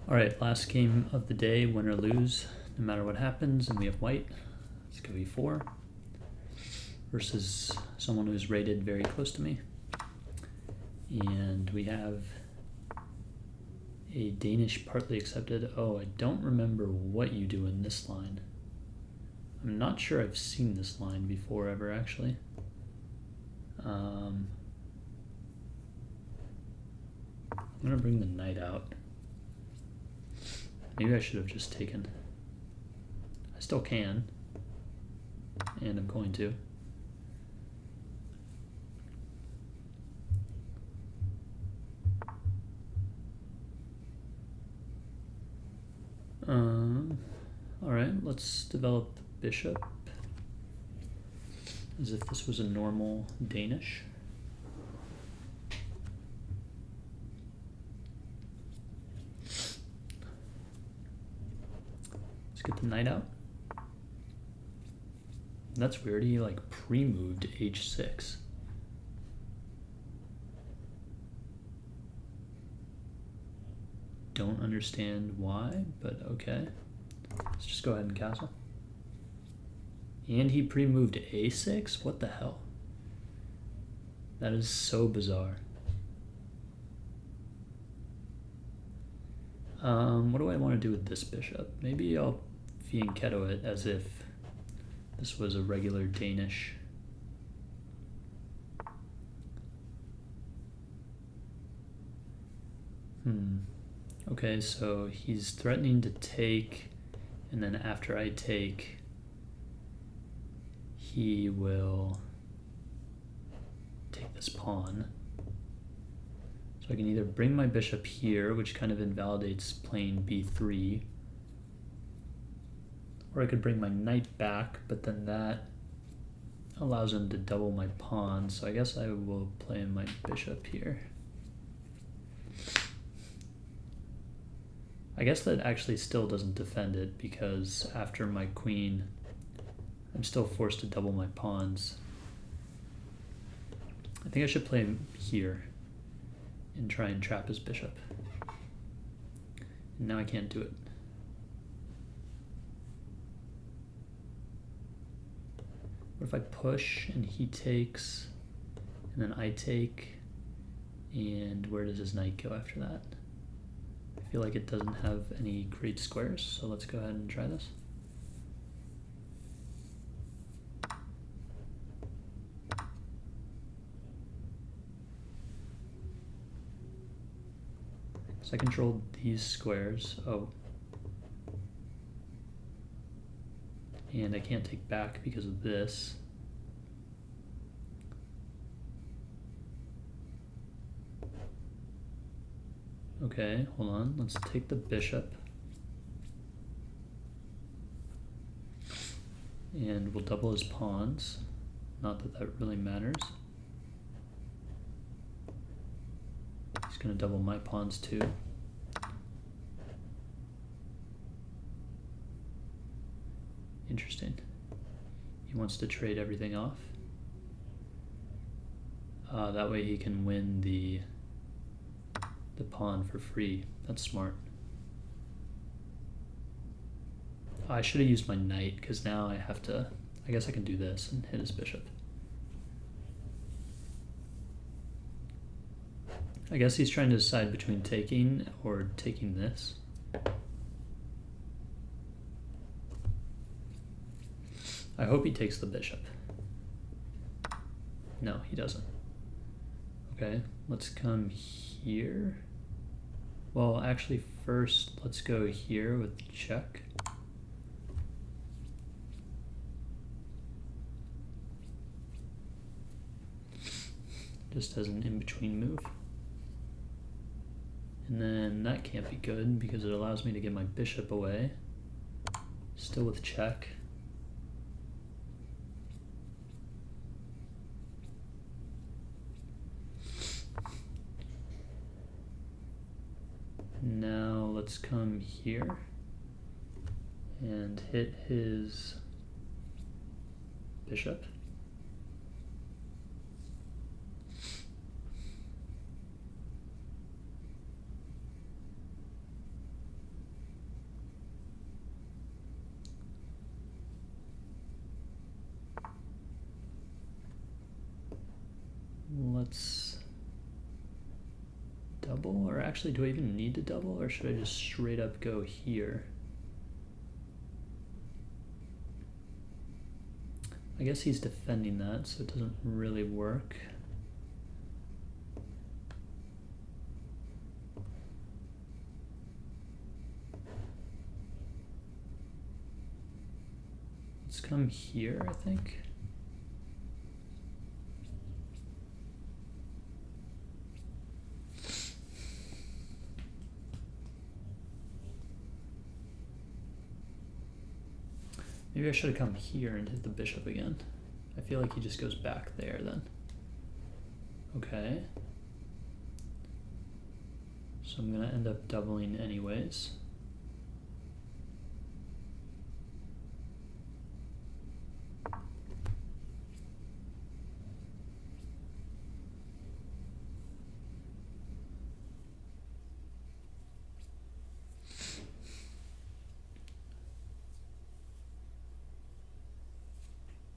All right, last game of the day, win or lose, no matter what happens, and we have white. Let's go e4 versus someone who's rated very close to me. And we have a Danish partly accepted. Oh, I don't remember what you do in this line. I'm not sure I've seen this line before ever, actually. I'm gonna bring the knight out. Maybe I should have just taken. I still can, and I'm going to. All right, let's develop the bishop as if this was a normal Danish. Let's get the knight out. That's weird, he like pre-moved h6. Don't understand why, but okay. Let's just go ahead and castle. And he pre-moved a6? What the hell? That is so bizarre. What do I want to do with this bishop? Maybe I'll fianchetto it as if this was a regular Danish. Okay, so he's threatening to take, and then after I take, he will take this pawn. So I can either bring my bishop here, which kind of invalidates playing b3, or I could bring my knight back, but then that allows him to double my pawn, so I guess I will play my bishop here. I guess that actually still doesn't defend it, because after my queen, I'm still forced to double my pawns. I think I should play him here and try and trap his bishop. And now I can't do it. What if I push and he takes, and then I take, and where does his knight go after that? I feel like it doesn't have any great squares, so let's go ahead and try this. So I controlled these squares. Oh. And I can't take back because of this. Okay, hold on. Let's take the bishop. And we'll double his pawns. Not that that really matters. He's going to double my pawns too. Interesting. He wants to trade everything off. That way he can win the pawn for free. That's smart. I should have used my knight, because now I have to, I guess I can do this and hit his bishop. I guess he's trying to decide between taking or taking this. I hope he takes the bishop. No, he doesn't. Okay, let's come here. Well, actually first let's go here with check. Just as an in-between move. And then that can't be good because it allows me to get my bishop away. Still with check. Now let's come here and hit his bishop. actually, do I even need to double, or should I just straight up go here? I guess he's defending that, so it doesn't really work. Let's come here, I think. Maybe I should have come here and hit the bishop again. I feel like he just goes back there then. Okay. So I'm gonna end up doubling anyways.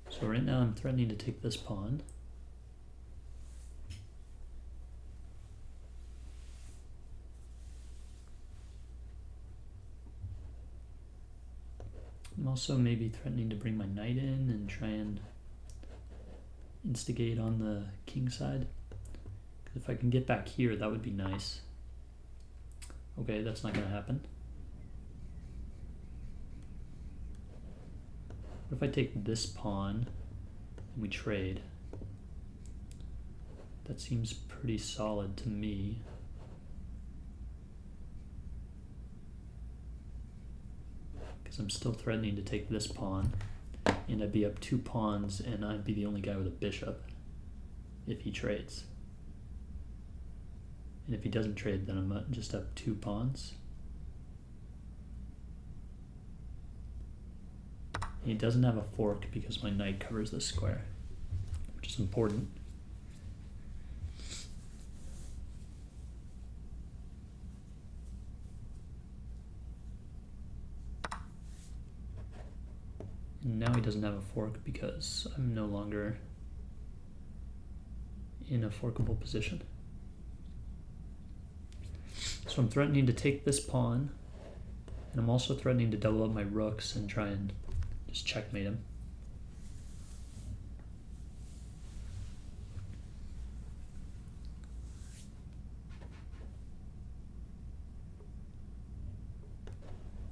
So right now I'm threatening to take this pawn. I'm also maybe threatening to bring my knight in and try and instigate on the king side. Because if I can get back here, that would be nice. Okay, that's not gonna happen. What if I take this pawn and we trade? That seems pretty solid to me. Because I'm still threatening to take this pawn, and I'd be up 2 pawns, and I'd be the only guy with a bishop if he trades. And if he doesn't trade, then I'm just up 2 pawns. He doesn't have a fork because my knight covers this square, which is important. And now he doesn't have a fork because I'm no longer in a forkable position. So I'm threatening to take this pawn, and I'm also threatening to double up my rooks and try and just checkmate him.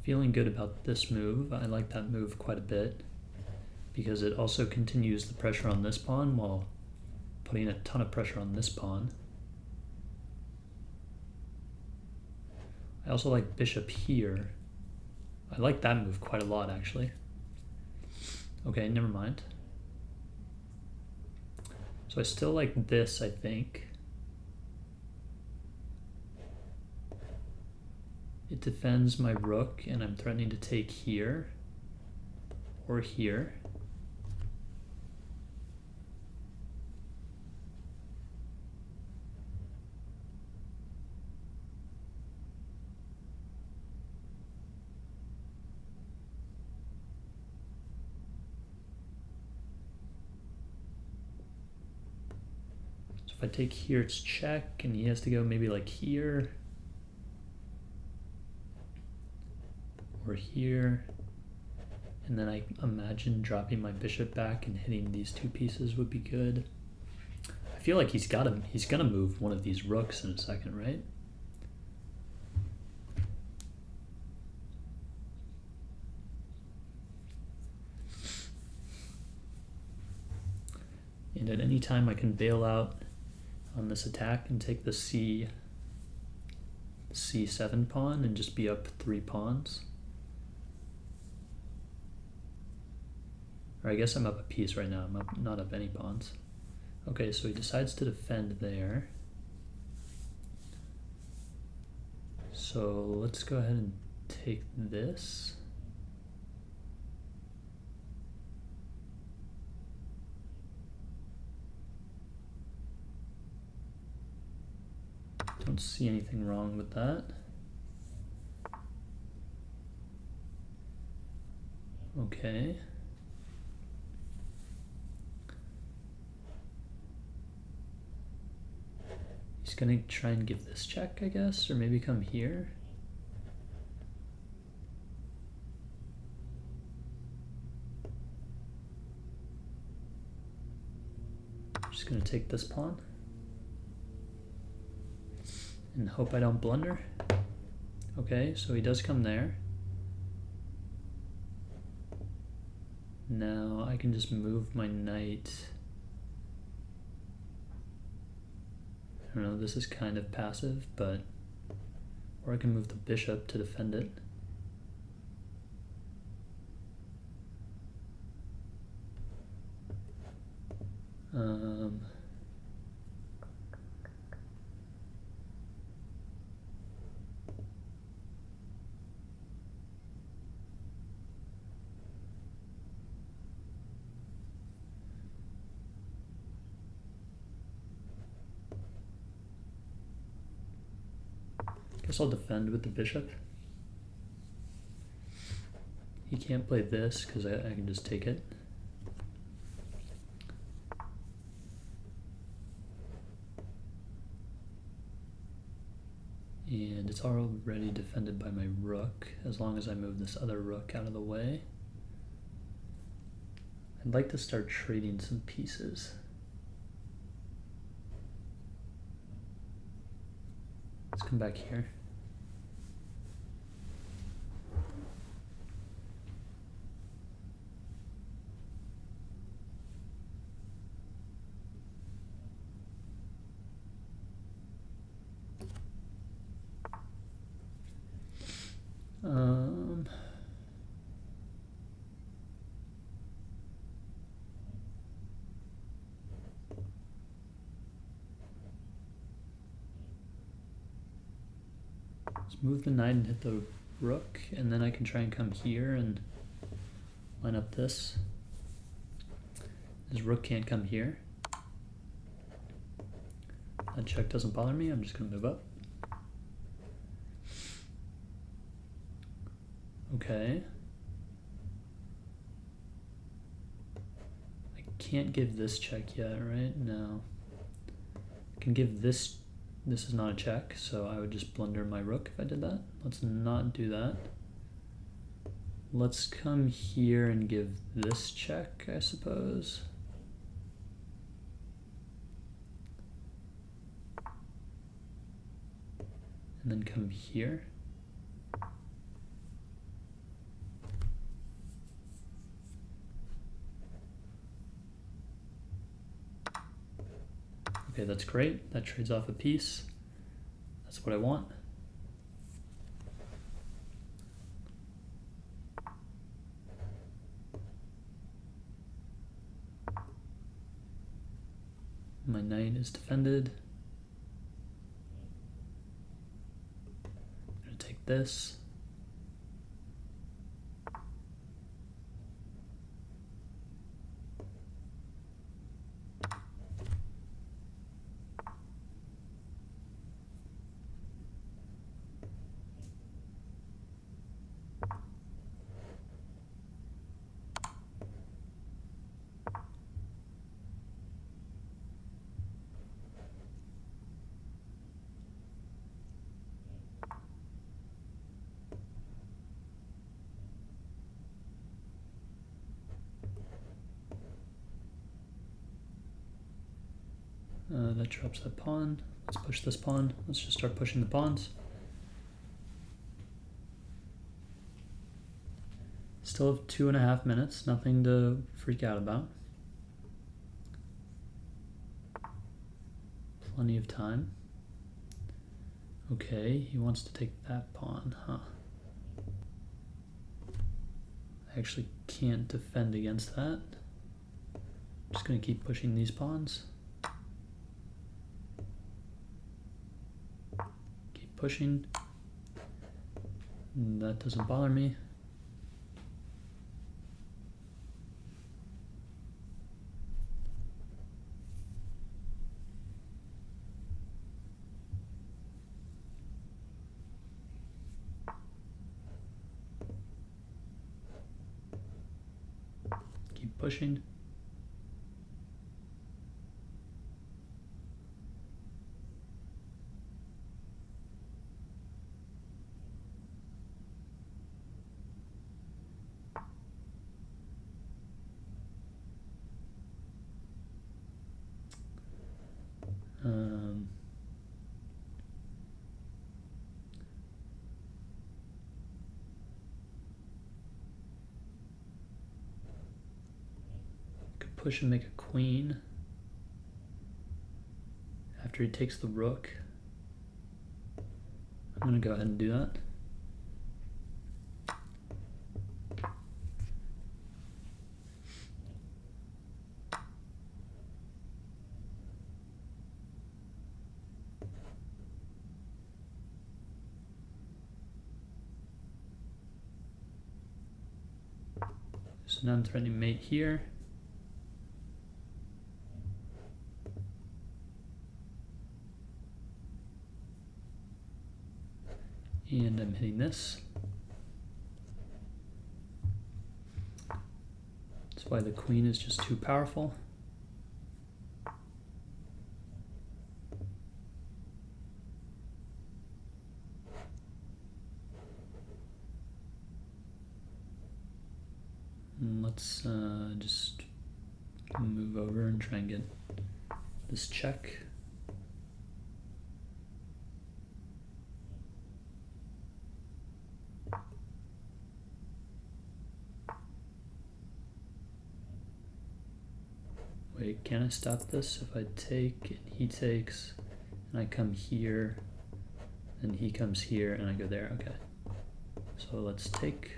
Feeling good about this move. I like that move quite a bit because it also continues the pressure on this pawn while putting a ton of pressure on this pawn. I also like bishop here. I like that move quite a lot, actually. Okay, never mind. So I still like this, I think. It defends my rook, and I'm threatening to take here or here. So if I take here, it's check, and he has to go maybe like here. Or here, and then I imagine dropping my bishop back and hitting these 2 pieces would be good. I feel like he's gonna move one of these rooks in a second, right? And at any time I can bail out on this attack and take the C7 pawn and just be up 3 pawns. Or I guess I'm up a piece right now. I'm not up any pawns. Okay, so he decides to defend there. So let's go ahead and take this. Don't see anything wrong with that. Okay. He's He's gonna try and give this check, I guess, or maybe come here. Just gonna take this pawn and hope I don't blunder. Okay, so he does come there. Now I can just move my knight. I don't know, this is kind of passive, but, or I can move the bishop to defend it. Guess I'll defend with the bishop. He can't play this because I can just take it. And it's already defended by my rook, as long as I move this other rook out of the way. I'd like to start trading some pieces. Let's come back here. Let's move the knight and hit the rook, and then I can try and come here and line up this. This rook can't come here. That check doesn't bother me, I'm just going to move up. Okay. I can't give this check yet, right? No. I can give this. This is not a check, so I would just blunder my rook if I did that. Let's not do that. Let's come here and give this check, I suppose. And then come here. Okay, that's great. That trades off a piece. That's what I want. My knight is defended. I'm going to take this. That drops that pawn. Let's push this pawn. Let's just start pushing the pawns. Still have 2.5 minutes, nothing to freak out about. Plenty of time. Okay, he wants to take that pawn, huh? I actually can't defend against that. I'm just gonna keep pushing these pawns. Keep pushing. That doesn't bother me. Keep pushing. push and make a queen after he takes the rook. I'm gonna go ahead and do that. So now I'm threatening mate here. And I'm hitting this. That's why the queen is just too powerful. And let's just move over and try and get this check. Wait, can I stop this? If I take and he takes and I come here and he comes here and I go there, okay. So let's take.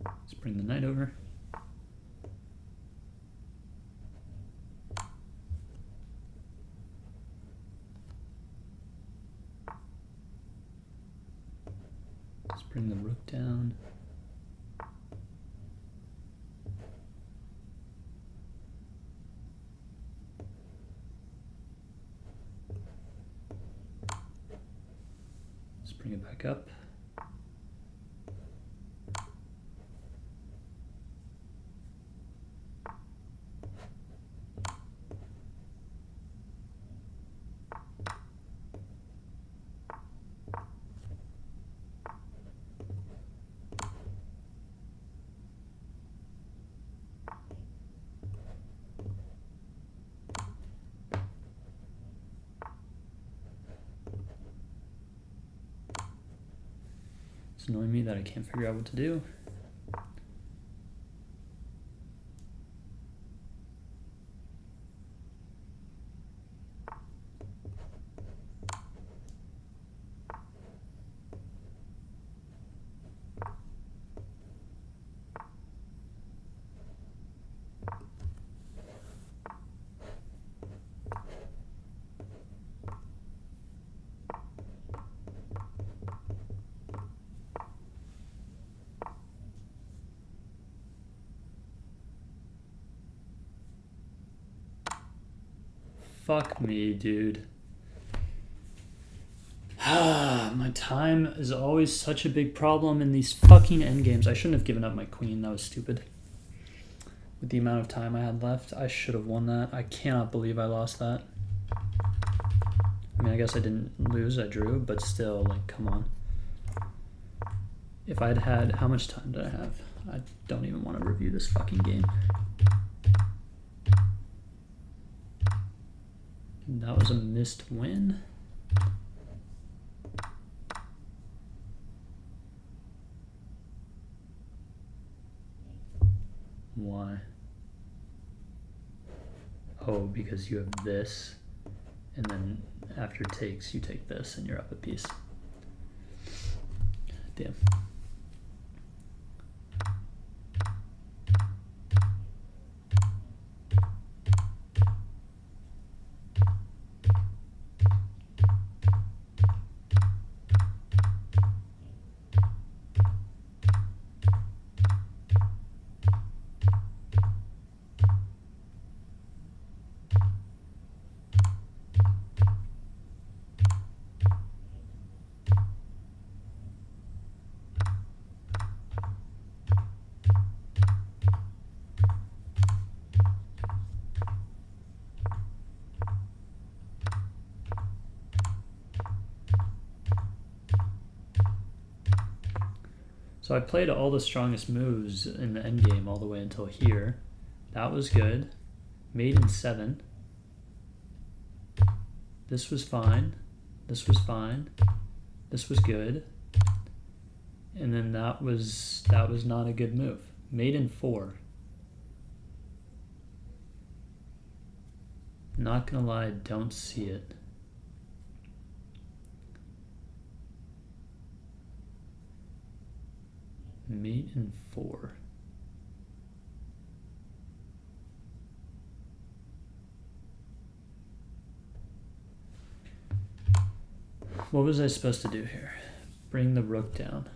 Let's bring the knight over. Let's bring the rook down. Let's bring it back up. It's annoying me that I can't figure out what to do. Fuck me, dude. My time is always such a big problem in these fucking endgames. I shouldn't have given up my queen. That was stupid. With the amount of time I had left, I should have won that. I cannot believe I lost that. I mean, I guess I didn't lose. I drew, but still, like, come on. If I'd had... How much time did I have? I don't even want to review this fucking game. That was a missed win. Why? Oh, because you have this, and then after takes, you take this, and you're up a piece. Damn. So I played all the strongest moves in the endgame all the way until here. That was good. Mate in 7. This was fine. This was fine. This was good. And then that was not a good move. Mate in 4. Not gonna lie, don't see it. Mate in 4. What was I supposed to do here? Bring the rook down.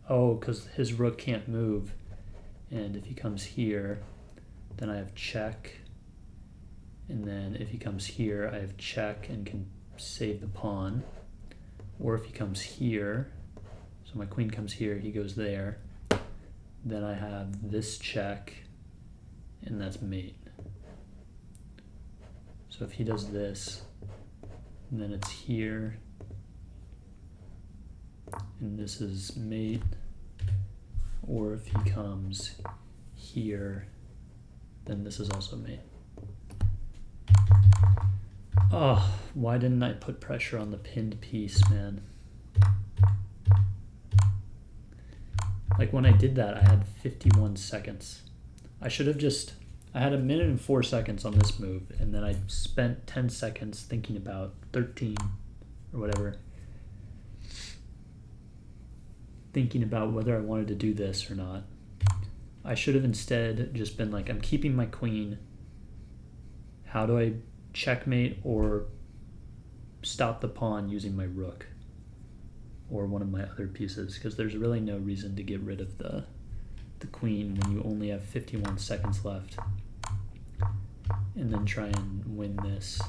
Oh, because his rook can't move. And if he comes here, then I have check. And then if he comes here, I have check and can save the pawn. Or if he comes here, so my queen comes here, he goes there. Then I have this check, and that's mate. So if he does this, and then it's here, and this is mate. Or if he comes here, then this is also mate. Oh, why didn't I put pressure on the pinned piece, man? Like when I did that, I had 51 seconds. I should have just, I had 1 minute and 4 seconds on this move, and then I spent 10 seconds thinking about 13 or whatever, thinking about whether I wanted to do this or not. I should have instead just been like, I'm keeping my queen. How do I checkmate or stop the pawn using my rook or one of my other pieces? Because there's really no reason to get rid of the queen when you only have 51 seconds left, and then try and win this.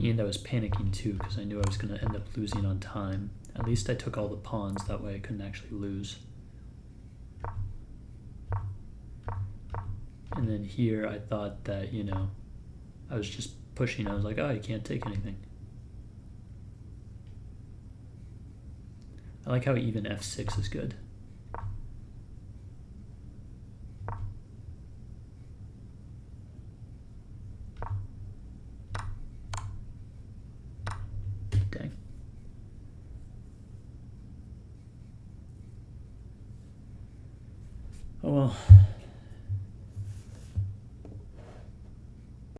And I was panicking too because I knew I was going to end up losing on time. At least I took all the pawns, that way I couldn't actually lose. And then here I thought that, you know, I was just pushing. I was like, oh, you can't take anything. I like how even f6 is good. Dang. Oh well.